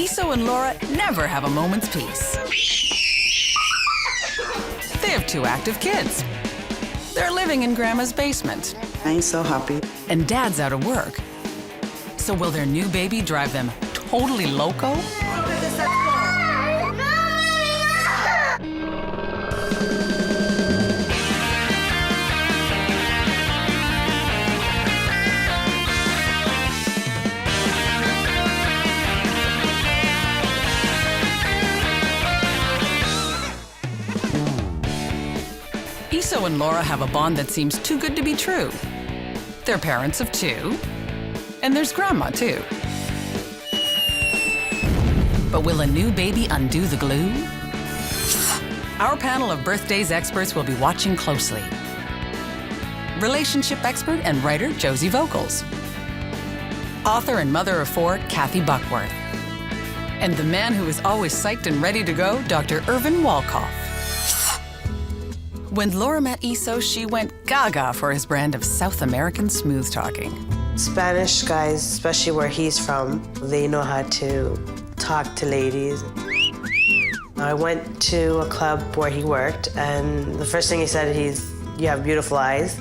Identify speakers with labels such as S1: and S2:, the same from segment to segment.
S1: Iso and Laura never have a moment's peace. They have 2 active kids. They're living in Grandma's basement.
S2: I'm so happy.
S1: And Dad's out of work. So will their new baby drive them totally loco? Iso and Laura have a bond that seems too good to be true. They're parents of 2, and there's Grandma, too. But will a new baby undo the glue? Our panel of birthdays experts will be watching closely. Relationship expert and writer Josie Vocals. Author and mother of 4, Kathy Buckworth. And the man who is always psyched and ready to go, Dr. Irvin Walkoff. When Laura met Iso, she went gaga for his brand of South American smooth talking.
S3: Spanish guys, especially where he's from, they know how to talk to ladies. I went to a club where he worked, and the first thing he said, you have beautiful eyes.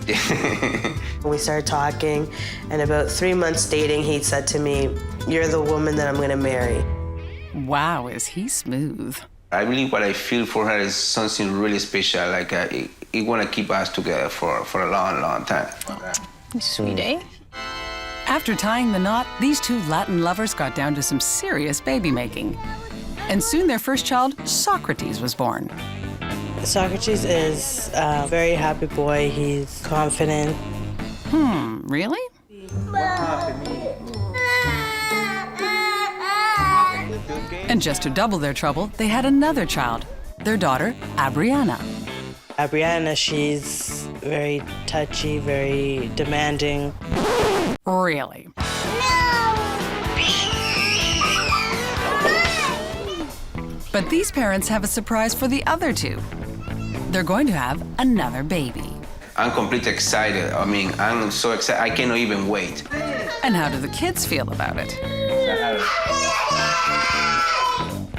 S3: We started talking, and about 3 months dating, he said to me, you're the woman that I'm gonna marry.
S1: Wow, is he smooth.
S4: I believe what I feel for her is something really special, like it want to keep us together for a long, long time.
S5: Sweet, eh?
S1: After tying the knot, these 2 Latin lovers got down to some serious baby making. And soon their first child, Socrates, was born.
S3: Socrates is a very happy boy. He's confident.
S1: Really? And just to double their trouble, they had another child, their daughter, Abriana.
S3: Abriana, she's very touchy, very demanding.
S1: Really? But these parents have a surprise for the other 2. They're going to have another baby.
S4: I'm completely excited. I mean, I'm so excited, I cannot even wait.
S1: And how do the kids feel about it?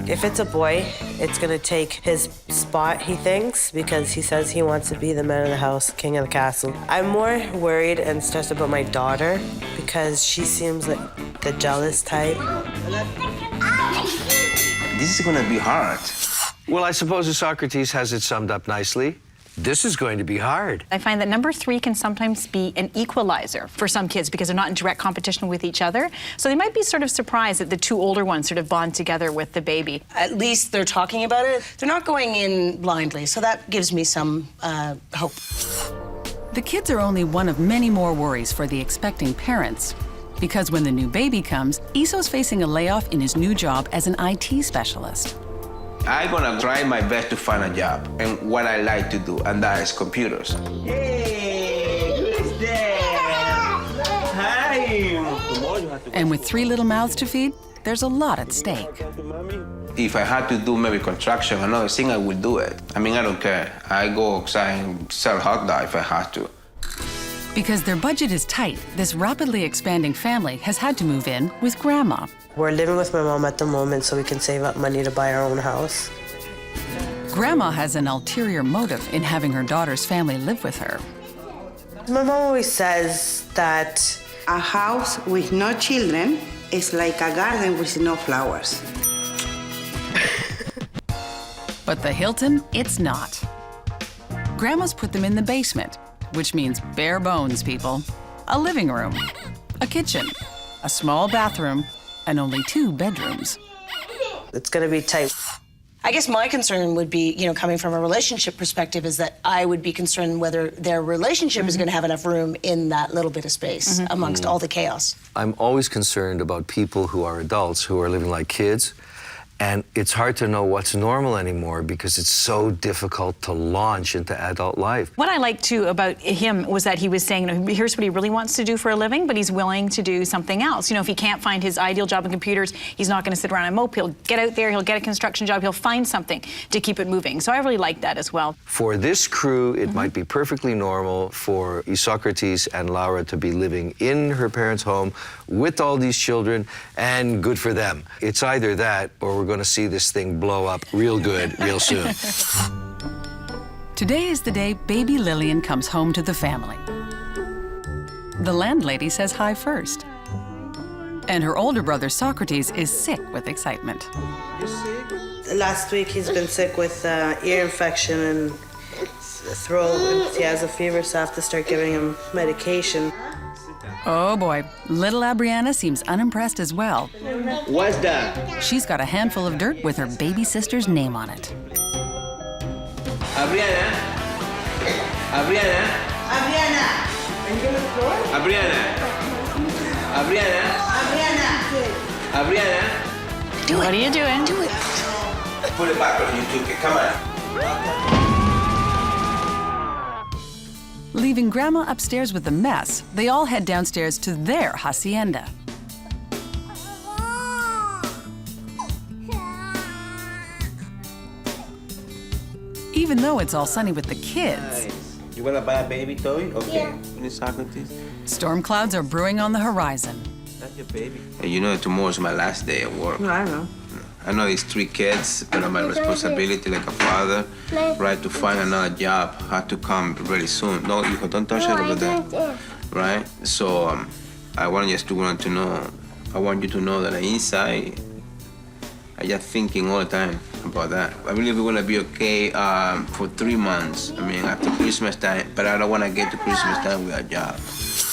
S3: If it's a boy, it's gonna take his spot, he thinks, because he says he wants to be the man of the house, king of the castle. I'm more worried and stressed about my daughter because she seems like the jealous type.
S4: This is gonna be hard.
S6: Well, I suppose Socrates has it summed up nicely. This is going to be hard.
S5: I find that number 3 can sometimes be an equalizer for some kids because they're not in direct competition with each other. So they might be sort of surprised that the 2 older ones sort of bond together with the baby.
S7: At least they're talking about it. They're not going in blindly, so that gives me some hope.
S1: The kids are only one of many more worries for the expecting parents. Because when the new baby comes, Iso's facing a layoff in his new job as an IT specialist.
S4: I'm gonna try my best to find a job and what I like to do, and that is computers.
S8: Hey, who's there? Hi.
S1: And with 3 little mouths to feed, there's a lot at stake.
S4: If I had to do maybe construction, another thing, I would do it. I mean, I don't care. I go outside and sell hot dog if I have to.
S1: Because their budget is tight, this rapidly expanding family has had to move in with Grandma.
S3: We're living with my mom at the moment so we can save up money to buy our own house.
S1: Grandma has an ulterior motive in having her daughter's family live with her.
S3: My mom always says that
S2: A house with no children is like a garden with no flowers.
S1: But the Hilton, it's not. Grandma's put them in the basement, which means bare bones, people. A living room, a kitchen, a small bathroom, and only 2 bedrooms.
S3: it's gonna be tight.
S7: I guess my concern would be, coming from a relationship perspective, is that I would be concerned whether their relationship is going to have enough room in that little bit of space amongst all the chaos.
S6: I'm always concerned about people who are adults who are living like kids And it's hard to know what's normal anymore because it's so difficult to launch into adult life.
S5: What I liked too about him was that he was saying, you know, here's what he really wants to do for a living, but he's willing to do something else. You know, if he can't find his ideal job in computers, he's not going to sit around and mope. He'll get out there, he'll get a construction job, he'll find something to keep it moving. So I really like that as well.
S6: For this crew, it might be perfectly normal for Socrates and Laura to be living in her parents' home with all these children, and good for them. It's either that or we're going to see this thing blow up real good real soon.
S1: Today is the day baby Lillian comes home to the family. The landlady says hi first. And her older brother Socrates is sick with excitement.
S3: Last week he's been sick with ear infection and throat, and he has a fever, so I have to start giving him medication.
S1: Oh boy, little Abriana seems unimpressed as well.
S8: What's that?
S1: She's got a handful of dirt with her baby sister's name on it.
S4: Abriana? Abriana?
S2: Adriana, are you gonna throw it?
S4: Abriana? Abriana?
S2: Adriana.
S4: Abriana?
S5: What are you doing? Do it.
S4: Put it back when you took it. Come on.
S1: Leaving Grandma upstairs with the mess, they all head downstairs to their hacienda. Even though it's all sunny with the kids,
S4: Nice. You wanna buy a baby toy? Okay.
S2: Yeah.
S4: Socrates?
S1: storm clouds are brewing on the horizon.
S4: That's your baby. Hey, you know tomorrow's my last day at work.
S3: I know.
S4: I know these 3 kids, but my responsibility like a father, right, to find another job had to come really soon. No, hijo, don't touch it over there, right? So I want to know, I want you to know that inside, I'm just thinking all the time about that. I believe we're gonna be okay for 3 months. I mean, after Christmas time, but I don't want to get to Christmas time with a job.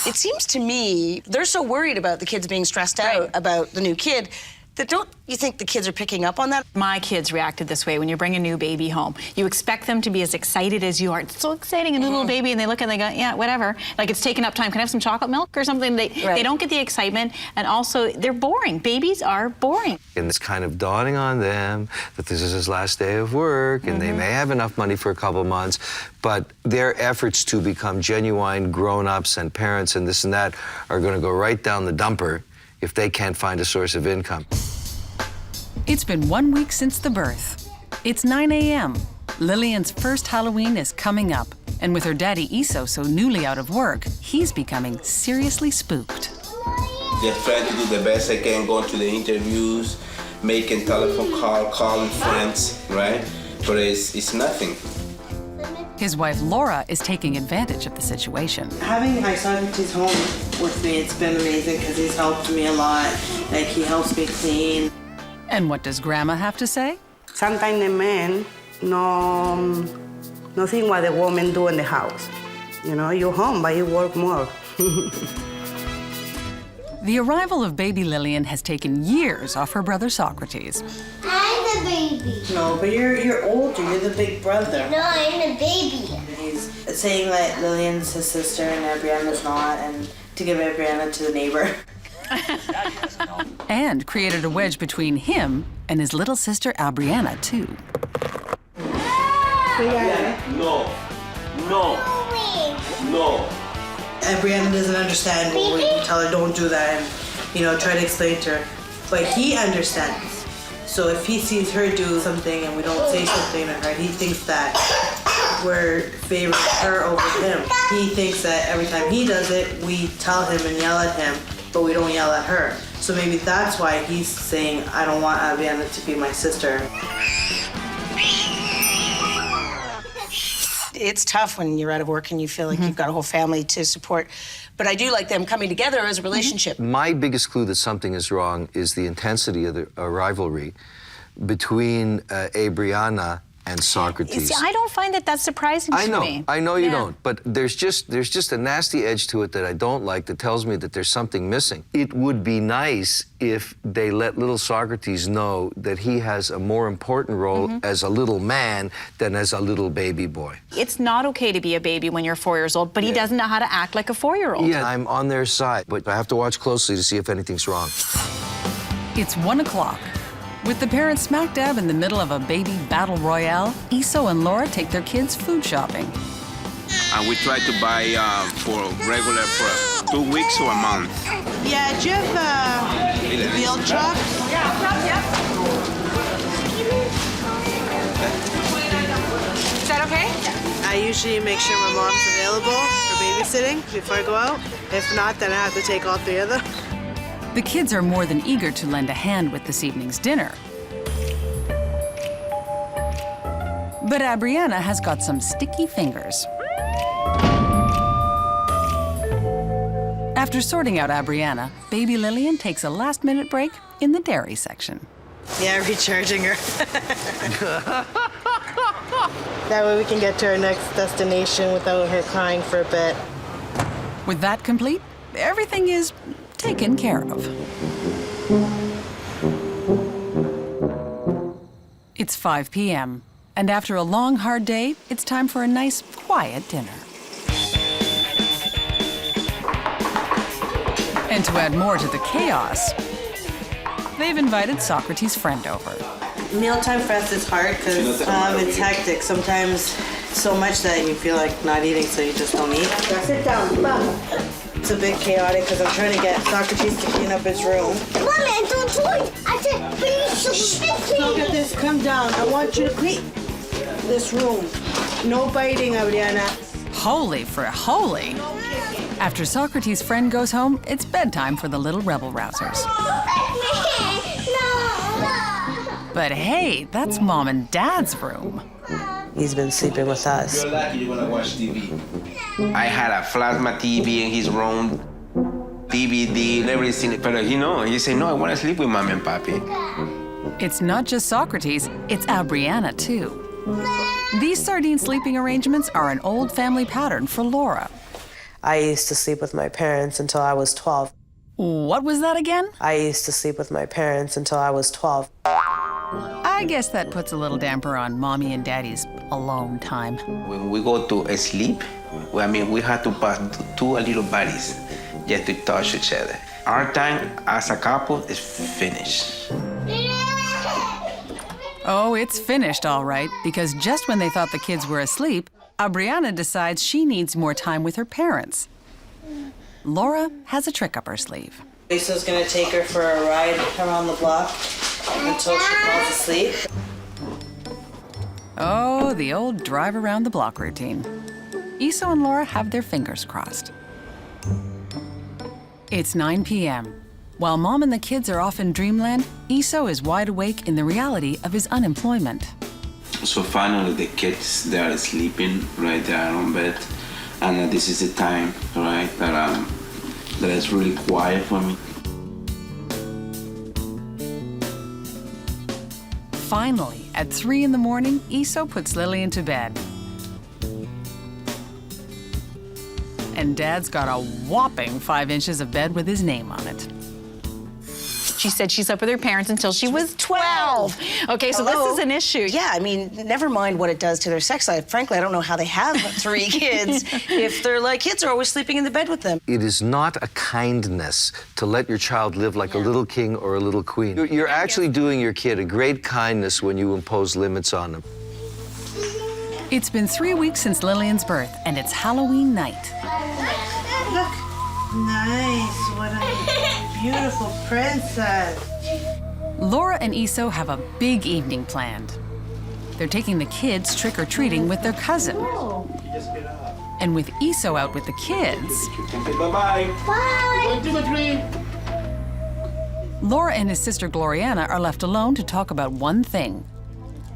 S7: It seems to me they're so worried about the kids being stressed out about the new kid that don't you think the kids are picking up on that?
S5: My kids reacted this way when you bring a new baby home. You expect them to be as excited as you are. It's so exciting, a new little baby, and they look and they go, yeah, whatever. Like it's taking up time. Can I have some chocolate milk or something? They don't get the excitement, and also they're boring. Babies are boring.
S6: And it's kind of dawning on them that this is his last day of work, and they may have enough money for a couple months, but their efforts to become genuine grown-ups and parents and this and that are going to go right down the dumper if they can't find a source of income.
S1: It's been 1 week since the birth. It's 9 a.m. Lillian's first Halloween is coming up, and with her daddy Iso so newly out of work, he's becoming seriously spooked.
S4: Just trying to do the best I can, going to the interviews, making telephone calling friends, right? But it's nothing.
S1: His wife Laura is taking advantage of the situation.
S3: Having my Socrates home with me, it's been amazing because he's helped me a lot. Like, he helps me clean.
S1: And what does Grandma have to say?
S2: Sometimes the men no think what the women do in the house. You know, you're home, but you work more.
S1: The arrival of baby Lillian has taken years off her brother Socrates.
S9: I'm the baby.
S3: No, but you're older. You're the big brother.
S9: No, I'm the baby.
S3: He's saying that Lillian's his sister and Abriana's not, and to give Abriana to the neighbor.
S1: And created a wedge between him and his little sister Abriana, too.
S8: No. No. No.
S3: Abriana doesn't understand when we tell her don't do that and, you know, try to explain to her. But he understands. So if he sees her do something and we don't say something to her, he thinks that we're favoring her over him. He thinks that every time he does it, we tell him and yell at him, but we don't yell at her. So maybe that's why he's saying, I don't want Abriana to be my sister.
S7: It's tough when you're out of work and you feel like you've got a whole family to support. But I do like them coming together as a relationship.
S6: My biggest clue that something is wrong is the intensity of the rivalry between Abriana and Socrates.
S5: See, I don't find that that's surprising to me.
S6: I know you don't, but there's just a nasty edge to it that I don't like that tells me that there's something missing. It would be nice if they let little Socrates know that he has a more important role as a little man than as a little baby boy.
S5: It's not okay to be a baby when you're 4 years old, but he doesn't know how to act like a 4-year-old.
S6: Yeah, I'm on their side, but I have to watch closely to see if anything's wrong.
S1: It's 1 o'clock. With the parents smack dab in the middle of a baby battle royale, Iso and Laura take their kids food shopping.
S4: And we try to buy for 2 weeks or a month.
S2: Yeah, do you have veal chops?
S5: Is that okay?
S3: I usually make sure my mom's available for babysitting before I go out. If not, then I have to take all three of them.
S1: The kids are more than eager to lend a hand with this evening's dinner. But Abriana has got some sticky fingers. After sorting out Abriana, baby Lillian takes a last-minute break in the dairy section.
S3: Yeah, recharging her. That way we can get to our next destination without her crying for a bit.
S1: With that complete, everything is taken care of. It's 5 p.m., and after a long, hard day, it's time for a nice, quiet dinner. And to add more to the chaos, they've invited Socrates' friend over.
S3: Mealtime for us is hard because it's hectic. Sometimes so much that you feel like not eating, so you just don't eat.
S2: Sit down.
S3: It's a bit chaotic because I'm trying to get Socrates to clean up his room.
S9: Mommy, don't toy. I said, please,
S2: Look at this. Come down. I want you to clean this room. No biting, Abriana.
S1: Holy for holy! After Socrates' friend goes home, it's bedtime for the little rebel rousers. But hey, that's Mom and Dad's room.
S3: He's been sleeping with us.
S4: You're lucky you're gonna watch TV. I had a plasma TV in his room, DVD and everything. But he said, no, I want to sleep with Mommy and Papi.
S1: It's not just Socrates, it's Abriana too. These sardine sleeping arrangements are an old family pattern for Laura.
S3: I used to sleep with my parents until I was 12.
S1: What was that again?
S3: I used to sleep with my parents until I was 12.
S1: I guess that puts a little damper on Mommy and Daddy's alone time.
S4: When we go to sleep, we have to pass two little bodies just to touch each other. Our time as a couple is finished.
S1: Oh, it's finished all right, because just when they thought the kids were asleep, Abriana decides she needs more time with her parents. Laura has a trick up her sleeve.
S3: Lisa's gonna take her for a ride around the block until she falls asleep.
S1: Oh, the old drive around the block routine. Iso and Laura have their fingers crossed. It's 9 p.m. While Mom and the kids are off in dreamland, Iso is wide awake in the reality of his unemployment.
S4: So finally the kids, they are sleeping, right, they are on bed. And this is the time, right, that is really quiet for me.
S1: Finally, at 3 in the morning, Iso puts Lillian to bed. And Dad's got a whopping 5 inches of bed with his name on it.
S5: She said she slept with her parents until she was 12. Okay, so this is an issue.
S7: Yeah, never mind what it does to their sex life. Frankly, I don't know how they have 3 kids if their kids are always sleeping in the bed with them.
S6: It is not a kindness to let your child live like a little king or a little queen. You're actually doing your kid a great kindness when you impose limits on them.
S1: It's been 3 weeks since Lillian's birth, and it's Halloween night.
S2: Look. Nice. What a beautiful princess.
S1: Laura and Iso have a big evening planned. They're taking the kids trick-or-treating with their cousin. And with Iso out with the kids,
S4: Bye-bye.
S9: Bye.
S8: 1, 2, 3.
S1: Laura and his sister Gloriana are left alone to talk about one thing,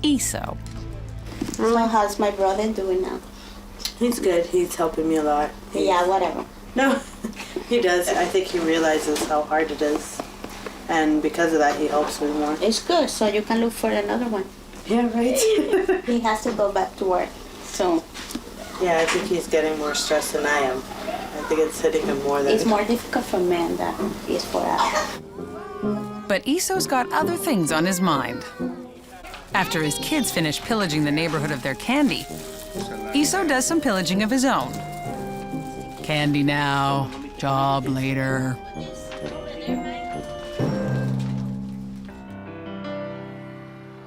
S1: Iso.
S9: So how's my brother doing now?
S3: He's good. He's helping me a lot.
S9: Yeah, whatever.
S3: No, he does. I think he realizes how hard it is. And because of that, he helps me more.
S9: It's good, so you can look for another one.
S3: Yeah, right?
S9: He has to go back to work soon.
S3: Yeah, I think he's getting more stressed than I am. I think it's hitting him more than...
S9: It's more difficult for men than it is for us.
S1: But Iso's got other things on his mind. After his kids finish pillaging the neighborhood of their candy, Iso does some pillaging of his own. Candy now, job later.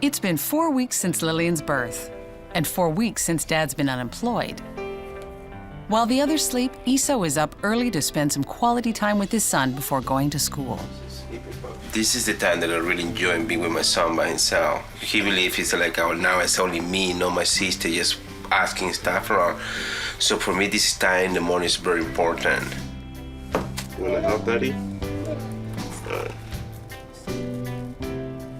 S1: It's been 4 weeks since Lillian's birth, and 4 weeks since Dad's been unemployed. While the others sleep, Iso is up early to spend some quality time with his son before going to school.
S4: This is the time that I really enjoy being with my son by himself. He believes it's like, oh, now it's only me, not my sister, just asking stuff around. So for me, this time in the morning is very important. You wanna help, Daddy?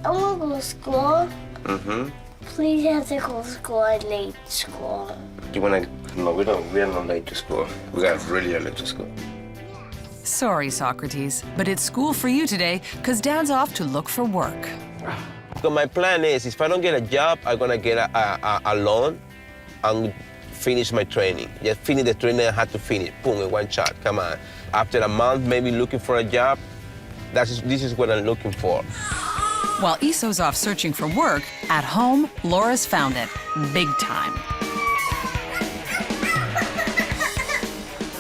S10: I want to go to school.
S4: Mm-hmm.
S10: Please have to go to school at late school.
S4: You wanna? No, we don't. We are not late to school. We got really early to school.
S1: Sorry, Socrates, but it's school for you today because Dad's off to look for work.
S4: So my plan is, if I don't get a job, I'm gonna get a loan and finish my training. Just finish the training I had to finish. Boom, in one shot. Come on. After a month, maybe looking for a job. This is what I'm looking for.
S1: While Iso's off searching for work, at home, Laura's found it, big time.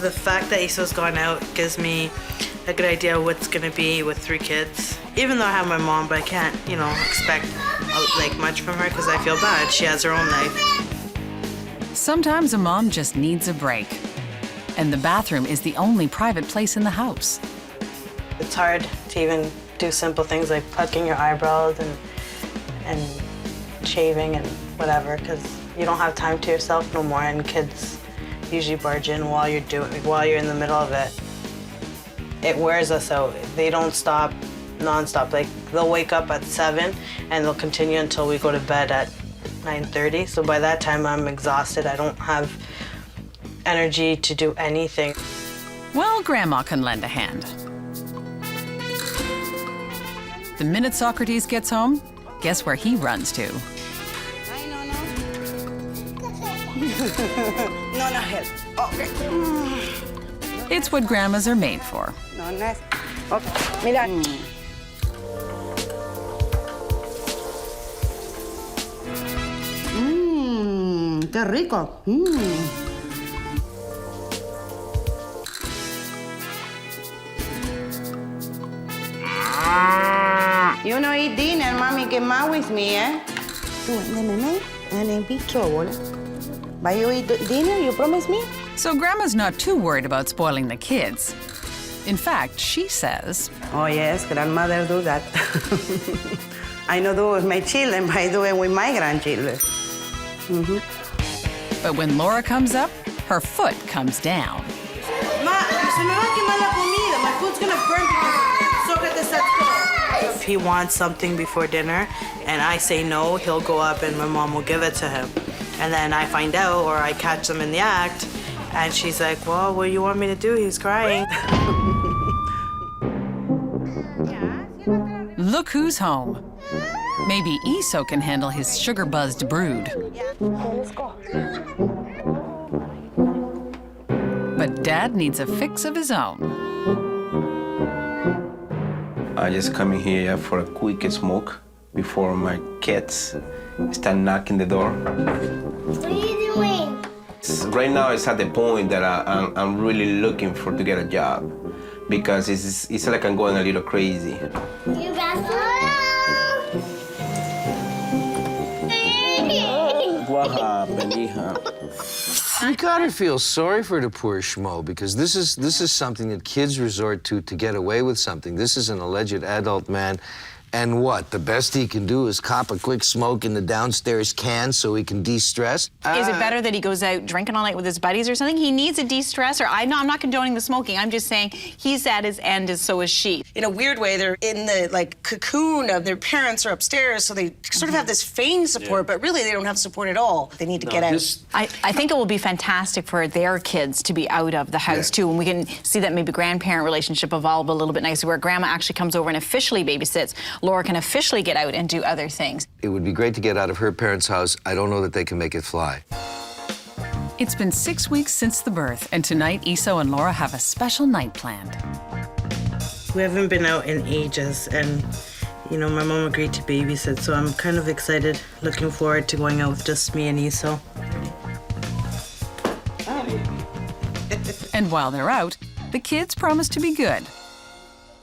S3: The fact that Iso's gone out gives me a good idea of what's gonna be with 3 kids. Even though I have my mom, but I can't, expect like much from her because I feel bad. She has her own life.
S1: Sometimes a mom just needs a break. And the bathroom is the only private place in the house.
S3: It's hard to even do simple things like plucking your eyebrows and shaving and whatever because you don't have time to yourself no more, and kids usually barge in while you're in the middle of it. It wears us out. They don't stop nonstop. Like they'll wake up at 7 and they'll continue until we go to bed at 9:30. So by that time I'm exhausted. I don't have energy to do anything.
S1: Well, Grandma can lend a hand. The minute Socrates gets home, guess where he runs to?
S2: No, no, help. Okay.
S1: It's what grandmas are made for.
S2: No, nice. Okay. Mira. Qué rico. You no eat dinner, mommy, get mad with me, eh? And be trouble. But you eat dinner, you promise me?
S1: So Grandma's not too worried about spoiling the kids. In fact, she says,
S2: Oh, yes, grandmother do that. I don't do it with my children, but I do it with my grandchildren.
S1: But when Laura comes up, her foot comes down.
S2: Ma, se me va a quemar la comida. My food's gonna burn because Socrates said so.
S3: If he wants something before dinner and I say no, he'll go up and my mom will give it to him. And then I find out or I catch them in the act and she's like, well, what do you want me to do? He's crying.
S1: Look who's home. Maybe Iso can handle his sugar-buzzed brood. But Dad needs a fix of his own.
S4: I just come in here for a quick smoke before my kids start knocking the door.
S10: What are you doing?
S4: Right now, it's at the point that I'm really looking to get a job because it's like I'm going a little crazy.
S10: You got
S4: What happened, hija?
S6: You gotta feel sorry for the poor schmo because this is something that kids resort to get away with something. This is an alleged adult man. And what? The best he can do is cop a quick smoke in the downstairs can so he can de-stress?
S5: Is it better that he goes out drinking all night with his buddies or something? He needs a de-stressor. I'm not condoning the smoking. I'm just saying he's at his end, and so is she.
S7: In a weird way, they're in the cocoon of their parents are upstairs, so they sort of have this feigned support, but really they don't have support at all. They need to get out.
S5: I think it will be fantastic for their kids to be out of the house too, and we can see that maybe grandparent relationship evolve a little bit nicer, where Grandma actually comes over and officially babysits. Laura can officially get out and do other things.
S6: It would be great to get out of her parents' house. I don't know that they can make it fly.
S1: It's been 6 weeks since the birth, and tonight Iso and Laura have a special night planned.
S3: We haven't been out in ages and, my mom agreed to babysit, so I'm kind of excited, looking forward to going out with just me and Iso.
S1: And while they're out, the kids promise to be good.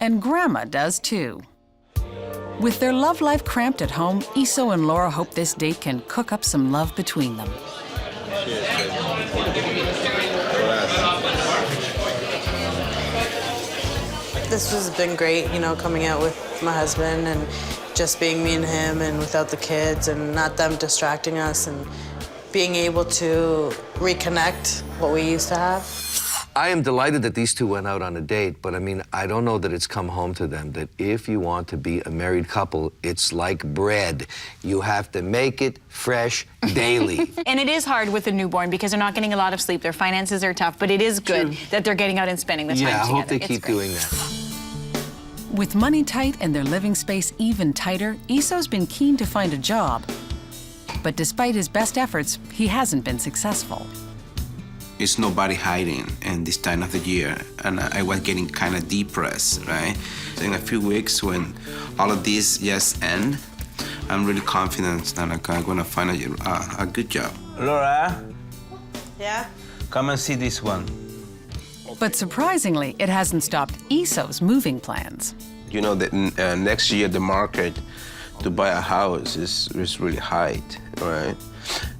S1: And Grandma does too. With their love life cramped at home, Iso and Laura hope this date can cook up some love between them.
S3: This has been great, you know, coming out with my husband and just being me and him and without the kids and not them distracting us and being able to reconnect what we used to have.
S6: I am delighted that these two went out on a date, but I mean, I don't know that it's come home to them that if you want to be a married couple, it's like bread. You have to make it fresh daily.
S5: And it is hard with a newborn because they're not getting a lot of sleep. Their finances are tough, but it is good that they're getting out and spending the time together.
S6: Yeah, I hope they
S5: It's
S6: keep
S5: great.
S6: doing that.
S1: With money tight and their living space even tighter, Iso's been keen to find a job. But despite his best efforts, he hasn't been successful.
S4: It's nobody hiding in this time of the year, and I was getting kind of depressed, right? In a few weeks, when all of this just end, I'm really confident that I'm gonna find a good job.
S8: Laura,
S3: Yeah?
S8: come and see this one.
S1: But surprisingly, it hasn't stopped Iso's moving plans.
S4: You know that next year the market to buy a house is really high, right?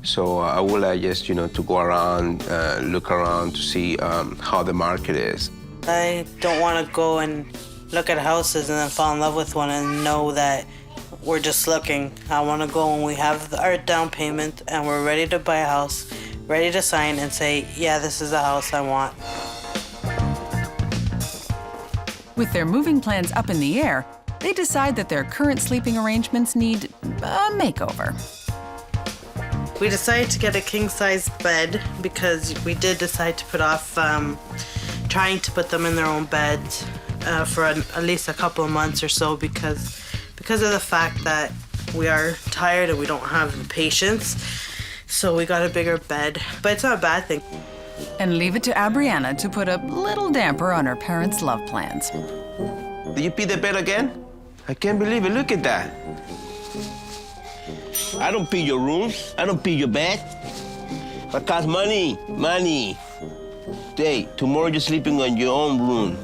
S4: So I would like just, you know, to go around, look around to see how the market is.
S3: I don't want to go and look at houses and then fall in love with one and know that we're just looking. I want to go when we have our down payment and we're ready to buy a house, ready to sign and say, yeah, this is the house I want.
S1: With their moving plans up in the air, they decide that their current sleeping arrangements need a makeover.
S3: We decided to get a king-size bed because we did decide to put off trying to put them in their own beds for at least a couple of months or so because of the fact that we are tired and we don't have the patience. So we got a bigger bed, but it's not a bad thing.
S1: And leave it to Abriana to put a little damper on her parents' love plans.
S4: Did you pee the bed again? I can't believe it. Look at that.
S8: I don't pay your room. I don't pay your bed. That costs money. Money. Hey, tomorrow you're sleeping on your own room.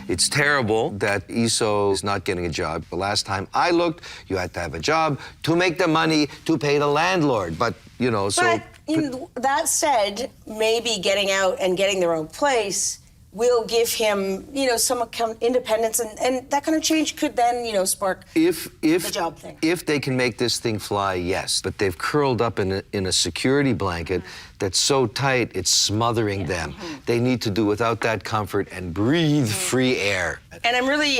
S6: It's terrible that Iso is not getting a job. The last time I looked, you had to have a job to make the money to pay the landlord. But, you know, so...
S7: But you know, that said, maybe getting out and getting their own place will give him, you know, some independence, and that kind of change could then, you know, spark the job thing.
S6: If they can make this thing fly, yes. But they've curled up in a security blanket that's so tight, it's smothering them. They need to do without that comfort and breathe free air.
S7: And I'm really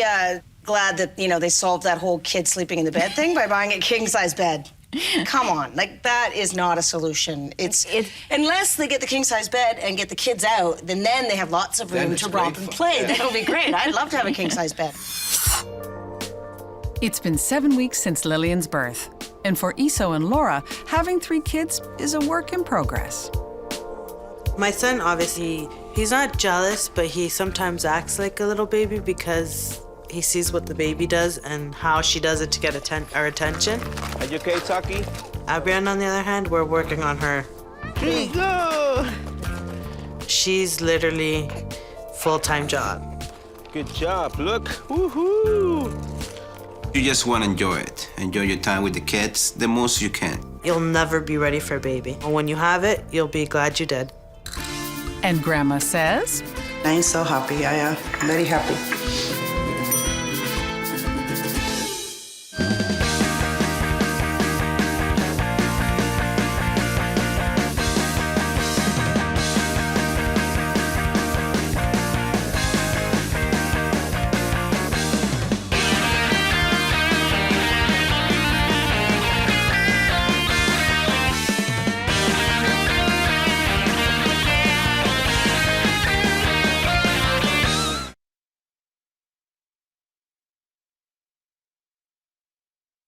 S7: glad that, you know, they solved that whole kid sleeping in the bed thing by buying a king-size bed. Come on, like that is not a solution. It's unless they get the king-size bed and get the kids out, then they have lots of room to romp and play.
S6: Yeah.
S7: That'll be great. I'd love to have a king-size bed.
S1: It's been 7 weeks since Lillian's birth. And for Iso and Laura, having 3 kids is a work in progress.
S3: My son, obviously, he's not jealous, but he sometimes acts like a little baby because he sees what the baby does and how she does it to get our attention.
S8: Are you okay, Taki?
S3: Abriana, on the other hand, we're working on her.
S8: Here you go.
S3: She's literally full-time job.
S8: Good job. Look. Woohoo.
S4: You just want to enjoy it. Enjoy your time with the kids the most you can.
S3: You'll never be ready for a baby. When you have it, you'll be glad you did.
S1: And Grandma says,
S2: I'm so happy. I am very happy.